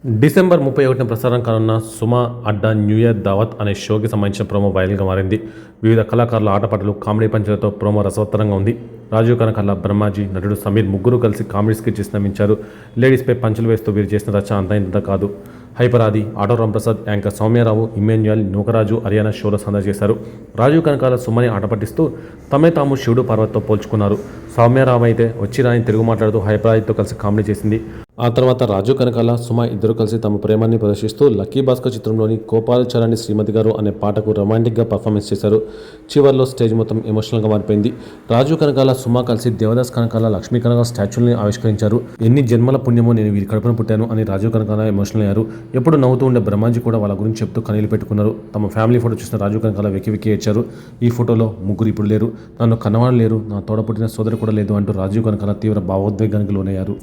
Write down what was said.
December 31న ప్రసారం కానున్న సుమ అడ్డా new year దావత్ అనే షోకి సంబంధించిన ప్రోమో వైరల్గా మారింది. వివిధ కళాకారుల ఆటపాటలు, కామెడీ పంచులతో ప్రోమో రసవత్తరంగా ఉంది. రాజీవ్ కనకాల, బ్రహ్మాజీ, నటుడు సమీర్ ముగ్గురు కలిసి కామెడీ స్కిట్ చేసి నమ్మించారు. లేడీస్పై పంచులు వేస్తూ వీరు చేసిన రచ అంతా ఇంత కాదు. హైపరాది, ఆటో రాంప్రసాద్, యాంకర్ సౌమ్యారావు, ఇమ్మాన్యుయల్, నూకరాజు, హర్యానా షోలో సందడి చేశారు. రాజీవ్ కనకాల సుమని ఆట పట్టిస్తూ తమే తాము శివుడు పార్వతితో పోల్చుకున్నారు. సౌమ్యారావు అయితే వచ్చి రాని తెలుగు మాట్లాడుతూ హైపరాదితో కలిసి కామెడీ చేసింది. ఆ తర్వాత రాజీవ్ కనకాల, సుమ ఇద్దరు కలిసి తమ ప్రేమాన్ని ప్రదర్శిస్తూ లక్కీ భాస్కర్ చిత్రంలోని కోపాలచరణి శ్రీమతి గారు అనే పాటకు రొమాంటిక్గా పర్ఫార్మెన్స్ చేశారు. చివర్లో స్టేజ్ మొత్తం ఎమోషనల్గా మారిపోయింది. రాజీవ్ కనకాల, సుమ కలిసి దేవదాస్ కనకాల, లక్ష్మీ కనకాల స్టాచ్యూల్ని ఆవిష్కరించారు. ఎన్ని జన్మల పుణ్యమో నేను వీరి కడుపున పుట్టాను అని రాజీవ్ కనకాల ఎమోషనల్ అయ్యారు. ఎప్పుడు నవ్వుతూ ఉండే బ్రహ్మాజీ కూడా వాళ్ళ గురించి చెప్తూ కన్నీళ్లు పెట్టుకున్నారు. తమ ఫ్యామిలీ ఫోటో చూసిన రాజీవ్ కనకాల వెక్కి వెక్కి ఏడ్చారు. ఈ ఫోటోలో ముగ్గురు ఇప్పుడు లేరు, నన్ను కన్నవాళ్ళు లేరు, నా తోడ పుట్టిన సోదరు కూడా లేదు అంటూ రాజీవ్ కనకాల తీవ్ర భావోద్వేగానికి లోనయ్యారు.